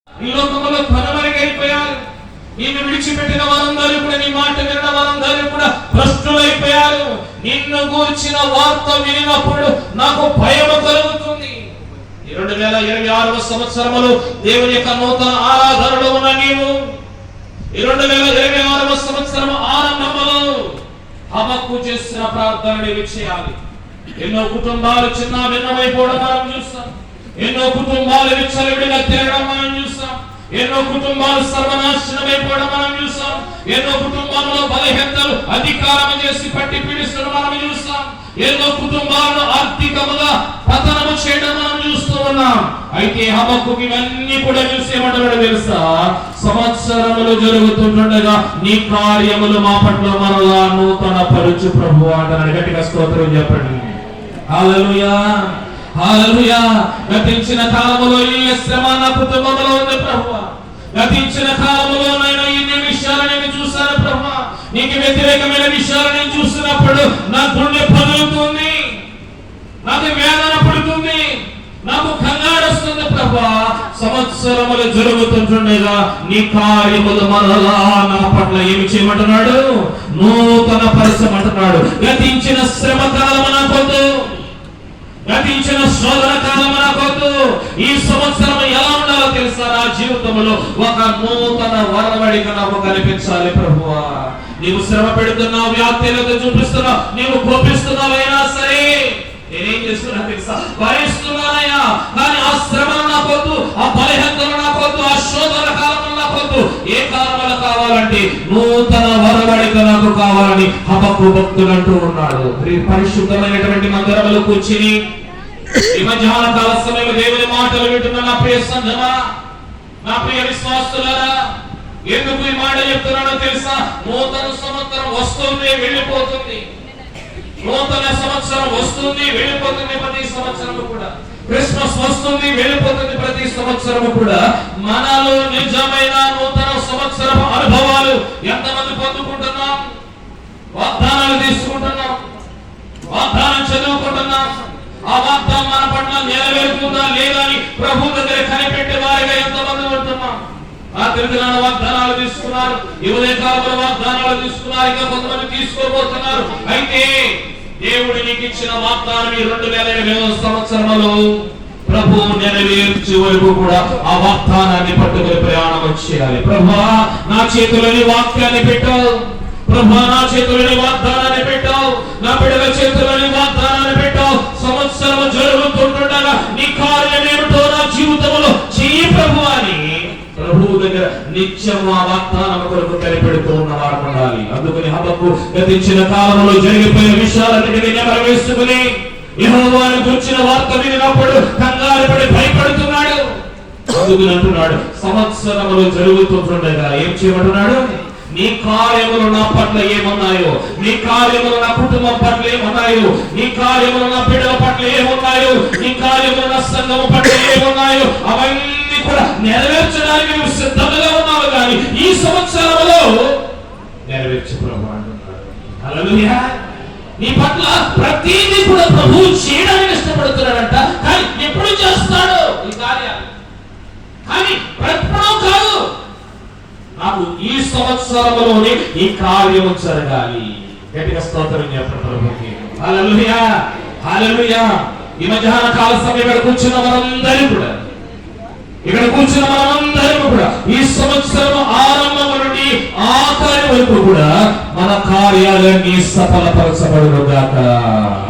ఈ లోకంలో కనుమరుగైపోయారు. నిన్ను విడిచిపెట్టిన వారందరూ కూడా, నీ మాట విన్న వారందరూ కూడా భ్రష్టులైపోయారు. నిన్ను గూర్చిన వార్త వినినప్పుడు నాకు భయం కలుగుతుంది. 2026వ సంవత్సరములో దేవుని యొక్క నూతన ఆరాధనలో ఉన్న నీవు 2026వ సంవత్సరం ఆరంభంలో హబక్కు చేసిన ప్రార్థన నీవు చేయాలి. ఎన్నో కుటుంబాలు చిన్న భిన్నమైపోవడం మనం చూస్తాం. ఎన్నో కుటుంబాలు విచ్చలవిడిగా తిరగడం మనం చూస్తాం. ఎన్నో కుటుంబాలు సర్వనాశనమైపోవడం మనం చూస్తాం. ఎన్నో కుటుంబాలలో బలహీనతలు అధికారం చేసి పట్టి పీడిస్తడం మనం చూస్తాం. ఎన్నో కుటుంబాలను ఆర్థికంగా పతనము చేయడం మనం చూస్తూ ఉన్నాం. అయితే హబక్కుకి ఇవన్నీ కూడా చూసేమంటాడు తెలుసా? సంవత్సరములు జరుగుతుండగా నీ కార్యములు మా పట్ల మరలా నూతన పరుచు ప్రభువా అంటాడు. గట్టిగా స్తోత్రం చెప్పండి. హల్లెలూయా, హల్లెలూయా. గతించిన కాలములో ఈ శ్రమ నా కుటుంబంలో ఉంది ప్రభువా. గతించిన కాలంలో నేను ఇన్ని విషయాలు నేను చూశాను ప్రభువా. నీకు వ్యతిరేకమైన విషయాలు నేను చూసినప్పుడు నా గుండె పగులుతుంది, నాకు వేదన పడుతుంది, నాకు కంగారు వస్తుంది ప్రభువా. సంవత్సరములు జరుగుతుండగా నీ కార్యములు మరలా నా పట్ల ఏమి చేయమంటున్నాడు? నూతన పరచమంటున్నాడు. గతించిన శ్రమ కాలం నాకొద్దు, గతించిన శోధన కాలం నాకొద్దు. ఈ సంవత్సరం ఎలా ఉండాలో తెలుసా? నా జీవితంలో ఒక నూతన వరవడిక నాకు కనిపించాలి ప్రభువా. నీవు శ్రమ పెడుతున్నావు, వ్యాప్తిలో చూపిస్తున్నావు, నీవు కోపిస్తున్నావైనా సరే నేనేం చేస్తున్నా తెలుసా? భరిస్తున్నానయ్యా. కానీ ఆ శ్రమలు నాకొద్దు, ఆ బలహీనతలు నాకొద్దు, ఆ శోధన కాలం నాకొద్దు. ఏ కాలంలో కావాలంటే నూతన వరవడిక నాకు కావాలని హబక్కు భక్తుడు అంటూ ఉన్నాడు. పరిశుద్ధమైనటువంటి మందిరంలో కూర్చుని ఈ మధ్యాహ్న కాల సమయంలో దేవుని మాటలు వింటున్న నా ప్రియ సంఘమా, నా ప్రియ విశ్వాసులారా, ఎందుకు ఈ మాట చెప్తున్నానో తెలుసా? నూతన సంవత్సరం వస్తుంది, వెళ్ళిపోతుంది. నూతన సంవత్సరం వస్తుంది, వెళ్ళిపోతుంది. ప్రతి సంవత్సరం కూడా క్రిస్మస్ వస్తుంది, వెళ్ళిపోతుంది. ప్రతి సంవత్సరం కూడా మనలో నిజమైన నూతన సంవత్సరం అనుభవాలు ఎంతమంది పొందుకుంటున్నాం? వాగ్దానాలు తీసుకుంటున్నాం, వాగ్దానం చదువుకుంటున్నాం. ఆ వాగ్దానం మన పట్ల నెరవేరుతుందా లేదా అని ప్రభు దగ్గర కనిపెట్టే వారిగా ఎంతమంది ఉంటున్నాం? ఆ తిరుగునాడు వాగ్దానాలు తీసుకున్నారు, ఇవదే కాలంలో వాగ్దానాలు తీసుకున్నారు, ఇంకా కొంతమంది తీసుకోబోతున్నారు. అయితే దేవుడు నీకు ఇచ్చిన వాగ్దానం ఈ 2025వ సంవత్సరంలో ప్రభు నెరవేర్చే వరకు కూడా ఆ వాగ్దానాన్ని పట్టుకుని ప్రయాణం చేయాలి. ప్రభువా నా చేతులని వాక్యాన్ని పెట్టావు, ప్రభువా నా చేతులని వాగ్దానాన్ని పెట్టావు, నా బిడ్డల చేతులని వాగ్దానాన్ని పెట్టావు. సంవత్సరం జరుగుతుండగా నీ కార్యం ఏమిటో నా జీవితంలో చెయ్యి ప్రభువా అని ప్రభువు దగ్గర నిత్యం ఆ వాగ్దానం కొరకు కనిపెడుతూ ఉన్నవారు ఉండాలి. అందుకని హబక్కు గతించిన కాలంలో జరిగిపోయిన విషయాలన్నిటినీ నెరవేర్చుకుని యెహోవాను గురించిన వార్త వినినప్పుడు కంగారు పడి భయపడుతున్నాడు. అందుకని అంటున్నాడు, సంవత్సరములు జరుగుతుండగా ఏం చేయమంటున్నాడు? నీ కార్యములు నా పట్ల ఏమున్నాయో, నీ కార్యములు నా కుటుంబం పట్ల ఏమున్నాయో, నీ కార్యములు నా బిడ్డల పట్ల ఏమున్నాయో, నీ కార్యములు నా సంఘము పట్ల ఏమున్నాయో అవన్నీ కూడా నెరవేర్చడానికి నువ్వు సిద్ధంగా ఉన్నావు. కానీ ఈ సంవత్సరంలో నెరవేర్చు ప్రభువా అంటున్నాడు. హల్లెలూయా. నీ పట్ల ప్రతిదీ కూడా ప్రభువు చేయడానికి ఇష్టపడుతున్నాడంట. కానీ ఎప్పుడు చేస్తాడు ఈ కార్యాలు? కానీ ప్రతిఫలం కాదు, నాకు ఈ సంవత్సరంలోనే ఈ కార్యము జరగాలి. గట్టిగా స్తోత్రం చెప్పండి ప్రభువుకి. హల్లెలూయా, హల్లెలూయా. ఈ మధ్యాహ్న కాల సమయం ఇక్కడ కూర్చున్న మనందరూ కూడా ఈ సంవత్సరం ఆరంభం నుండి ఆఖరి వరకు కూడా మన కార్యాలన్నీ సఫలపరచబడును గాక.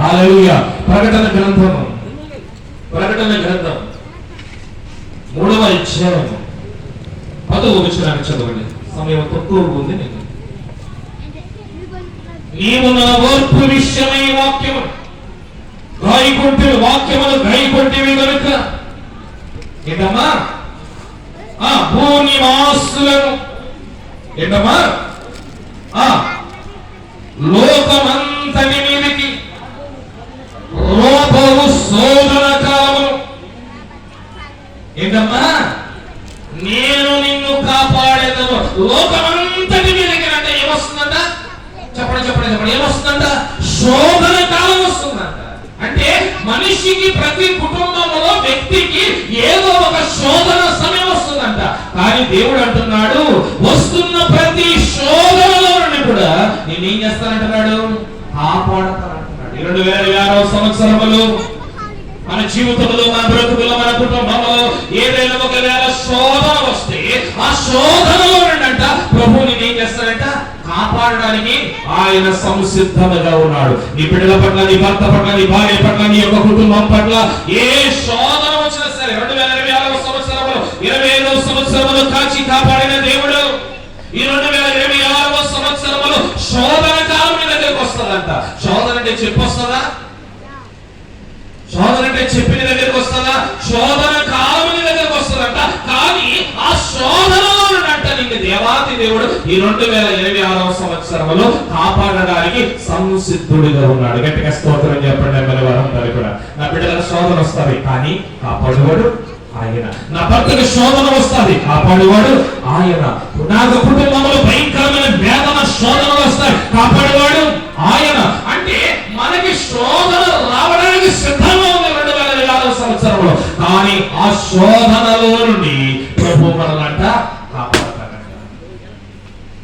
హల్లెలూయా. ప్రకటన గ్రంథం 3వ అధ్యాయం 10వ వచనాన్ని చదవండి. సమయం తక్కువ ఉంది. నీవు నా ఓర్పు విషయమై వాక్యము గాయకొంటివి కనుక ఏంటమ్మా? భూనివాసులను ఏంటమ్మా లోకమంతటి మీదకి రోబవు శోధన కాలము ఏంటమ్మా నేను నిన్ను కాపాడేదను. లోకమంతటి మీదకి అంటే ఏమొస్తుందంట? చెప్పండి ఏమొస్తుందంట? శోధన కాలం వస్తుందంట. అంటే మనిషికి ప్రతి కుటుంబంలో వ్యక్తికి ఏదో ఒక శోధన సమయం వస్తుందంట. కానీ దేవుడు అంటున్నాడు, వస్తున్న ప్రతి శోధనలో నుండి కూడా నేనేం చేస్తానంటున్నాడు, కాపాడతానంటున్నాడు. 2026వ సంవత్సరములో మన జీవితంలో, మన బ్రతుకులో, మన కుటుంబంలో ఏదైనా ఒకవేళ శోధన వస్తే ఆ శోధనలో నుండంట ప్రభువు నేనేం చేస్తాడంట, కాపాడడానికి ఆయన సంసిద్ధంగా ఉన్నాడు. నీ బిడ్డల పట్ల, నీ భర్త పట్ల, నీ భార్య పట్ల, నీ యొక్క కుటుంబం పట్ల ఏ శోధన వచ్చినా సరే 2026వ సంవత్సరంలో 25వ సంవత్సరంలో కాచి కాపాడిన దేవుడు ఈ 2026వ సంవత్సరంలో శోధన కాలం మీ దగ్గరకు వస్తుందంట. శోధన అంటే చెప్పొస్తుందా? శోధన అంటే చెప్పిన దగ్గరకు వస్తుందా? శోధన కాలం నీ దగ్గరకు వస్తుందంట. కానీ ఆ శోధనలో నీకు దేవాతి దేవుడు ఈ 2026వ సంవత్సరంలో కాపాడడానికి సంసిద్ధుడిగా ఉన్నాడు. గట్టిగా స్తోత్రం చెప్పండి. వారందరూ కూడా నా బిడ్డల శోధన వస్తుంది, కానీ కాపాడువాడు ఆయన. నా భర్తకు శోధన వస్తుంది, కాపాడువాడు ఆయన. నా కుటుంబంలో భయంకరమైన వేదన శోధనలు వస్తాయి, కాపాడువాడు ఆయన. అంటే మనకి శోధన రావడానికి సిద్ధంగా ఉంది 2026వ సంవత్సరంలో. కానీ ఆ శోధనలో నుండి ప్రభు మనలంట కాపాడతాడంట.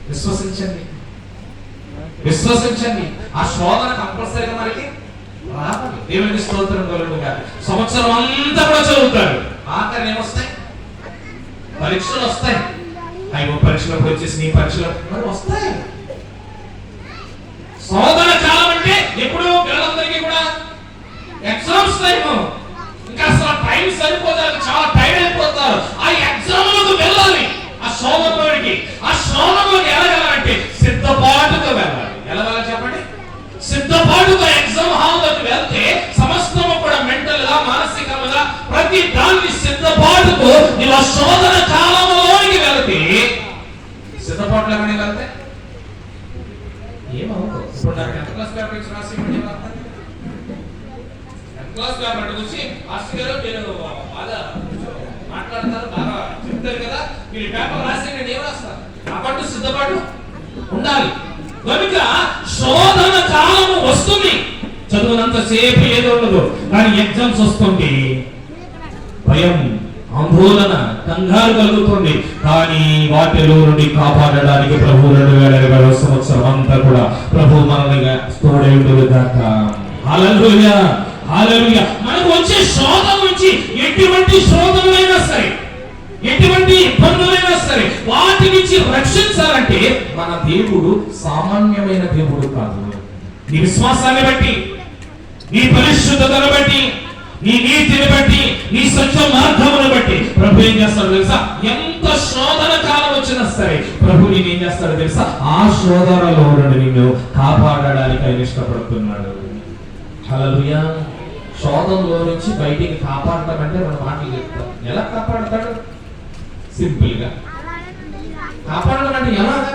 విశ్వసించండి, విశ్వసించండి. ఆ శోధన కంపల్సరీగా మనకి రావాలి. దేవునికి స్తోత్రం కలుగుగా. సంవత్సరం అంతా కూడా చదువుతారు, ఆఖరి ఏమొస్తాయి? పరీక్షలు వస్తాయి. అయ్యో పరీక్షలకు వచ్చేసి నీ పరీక్షలు మరి వస్తాయి. శోధన కాలం అంటే ఎప్పుడు పిల్లలందరికీ కూడా ఎగ్జామ్స్ టైం. ఇంకా అసలు టైం సరిపోతారు, చాలా టైర్డ్ అయిపోతారు. ఆ ఎగ్జామ్ లోకి వెళ్ళాలి. ఆ శోధనలోకి, ఆ శోధనలోకి ఎలాగలంటే సిద్ధపాటుతో వెళ్ళాలి. ఎలా వెళ్ళాలి చెప్పండి? సిద్ధపాటుతో ఎగ్జామ్ హాల్ లోకి వెళ్తే సమస్తము కూడా మెంటల్ గా, మానసికంగా ప్రతి దాన్ని సిద్ధపాటుతో ఇలా శోధన కాలంలోకి వెళ్తే, సిద్ధపాటులోనే వెళ్తే ఏమవుతుంది? ఇప్పుడు నాకు 10th క్లాస్ పేపర్ ఇచ్చి రాసి క్లాస్ పేపర్ గురించి అసలు మీరు బాగా మాట్లాడతారు, బాగా చెప్తారు కదా. మీరు పేపర్ రాసి నేను ఏం రాస్తాను? కాబట్టి సిద్ధపాటు ఉండాలి. కనుక శోధన కాలము వస్తుంది. చదువునంత సేపు ఏదో ఉండదు, కానీ ఎగ్జామ్స్ వస్తుంది భయం, ఆందోళన, కంగారు కలుగుతుంది. కానీ వాటిలో నుండి కాపాడడానికి ప్రభు 2026వ సంవత్సరం అంతా కూడా ప్రభు మనల్ని తోడేయుడుగాక. హల్లెలూయా, హల్లెలూయా. మనకు వచ్చే శోధన నుంచి ఎటువంటి శోధనలైనా సరే, ఎటువంటి ఇబ్బందులైనా సరే వాటి నుంచి రక్షించాలంటే మన దేవుడు సామాన్యమైన దేవుడు కాదు. నీ విశ్వాసాన్ని బట్టి, నీ పరిశుద్ధతను బట్టి, నీ నీతిని బట్టి, నీ సత్య మార్గమును బట్టి ప్రభు ఏం చేస్తాడు తెలుసా? ఎంత శోధన కాలం వచ్చినా సరే ప్రభు నేను ఏం చేస్తాడు తెలుసా? ఆ శోధనలో నుండి నిన్ను కాపాడడానికి ఆయన ఇష్టపడుతున్నాడు. హల్లెలూయా. శోధనలో నుంచి బయటికి కాపాడటం అంటే మన మాటలు చెప్తాం. ఎలా కాపాడతాడు? సింపుల్ గా కాపాడడం అంటే ఎలాగా?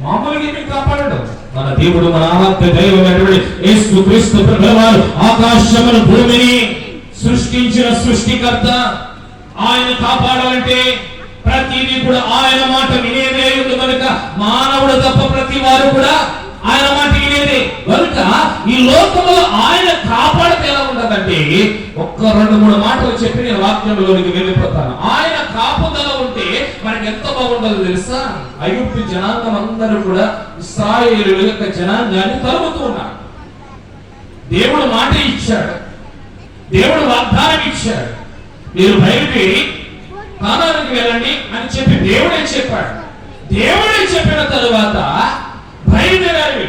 మామూలుగా ఏమి కాపాడడం. మన దేవుడు, మన ఆరాధ్య దైవమైనటువంటి యేసుక్రీస్తు ప్రభువారు ఆకాశమును భూమిని సృష్టించిన సృష్టికర్త. ఆయన కాపాడాలంటే ప్రతిదీ కూడా ఆయన మాట వినేదే ఉంది. కనుక మానవుడు తప్ప ప్రతి వారు కూడా ఆయన మాట వినేదే. కనుక ఈ లోకంలో ఆయన కాపాడితే ఎలా ఉండదంటే, ఒక్క 2-3 మాటలు చెప్పి నేను వాక్యంలోనికి వెళ్ళిపోతాను. ఆయన కాపుదల ఉంటే మనకి ఎంత బాగుంటుందో తెలుసా? ఐగుప్తు జనాంగం అందరూ కూడా ఇశ్రాయేలుల యొక్క జనాంగాన్ని తరుముతూ ఉన్నారు. దేవుడు మాట ఇచ్చాడు, దేవుడు వాగ్దానం ఇచ్చాడు, మీరు బయలుదేరి కానానికి వెళ్ళండి అని చెప్పి దేవుడే చెప్పాడు. దేవుడే చెప్పిన తరువాత బయలుదేరారు.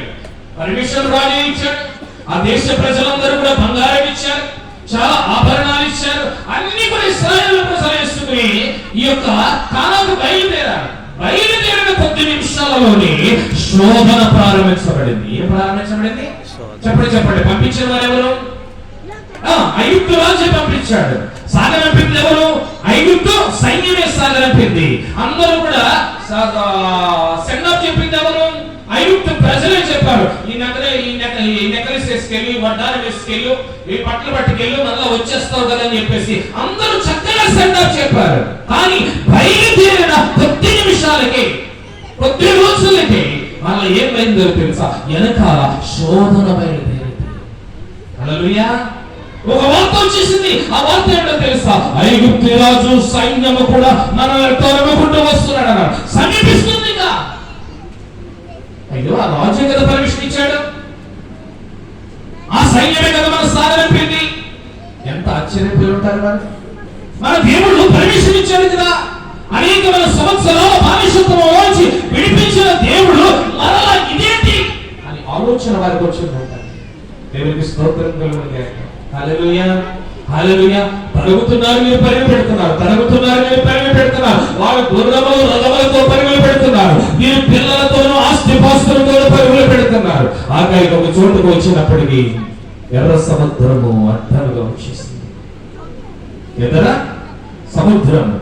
పర్మిషన్ రాజు ఇచ్చాడు. ఆ దేశ ప్రజలందరూ కూడా బంగారం ఇచ్చారు, చాలా ఆభరణాలు ఇచ్చారు. అన్ని కూడా ఇశ్రాయేలు ప్రజలు వేసుకుని ఈ యొక్క కానాకు బయలుదేరారు. బయలుదేరిన కొద్ది నిమిషాలలోనే శోధన ప్రారంభించబడింది. ఏం ప్రారంభించబడింది? చెప్పండి చెప్పండి. పంపించిన వారు ఎవరు? ఐగుప్తు రాజు పంపించాడు. సాగనంపింది ఎవరు? ఐగుప్తు సైన్యమే సాగనంపింది. అందరూ కూడా సెండ్ చెప్పింది ఎవరు? ఐగుప్తు ప్రజలే చెప్పారు. ఈ నెకలేస్ వేసుకెళ్ళి, వడ్డాలు వేసుకెళ్ళు, ఈ బట్టలు పట్టుకెళ్ళు, మళ్ళా వచ్చేస్తావు కదా అని చెప్పేసి అందరూ చక్కగా సెండ్ చెప్పారు. కానీ బయలుదేరిన కొద్ది నిమిషాలకి, కొద్ది రోజులకి మళ్ళీ ఏం బయలుదేరి తెలుసా? వెనకాల శోధన బయలుదేరింది. హల్లెలూయా. ఒక వార్త వచ్చేసింది. ఆ వార్త ఏంటో తెలుసా? ఐగుప్తు రాజు సైన్యము కూడా మనల్ని తరుముకుంటూ వస్తున్నాడు అన్నాడు. సమీపిస్తుంది. అయ్యో, ఆ రాజే కదా పర్మిషన్ ఇచ్చాడు, ఆ సైన్యమే కదా మన సాగనంపింది. ఎంత ఆశ్చర్యపోయి ఉంటారు మరి. మన దేవుడు పర్మిషన్ ఇచ్చాడు కదా, అనేకమైన సంవత్సరాల బానిసత్వంలోంచి విడిపించిన దేవుడు మరలా ఇదేంటి అని ఆలోచన వారికి వచ్చింది. దేవునికి స్తోత్రం కలుగునుగాక. హల్లెలూయా, హల్లెలూయా. తరుగుతున్నారు మీరు పరుగులు పెడుతున్నారు, తరుగుతున్నారు మీరు పరుగులు పెడుతున్నారు. వారు గుర్రములు రథములతో పరుగులు పెడుతున్నారు, మీరు పిల్లలతోనూ ఆస్తిపాస్తులతో పరుగులు పెడుతున్నారు. ఆఖరికి ఒక చోటుకు వచ్చినప్పటికీ ఎర్ర సముద్రము అడ్డంగా వచ్చేసింది. ఎర్ర సముద్రము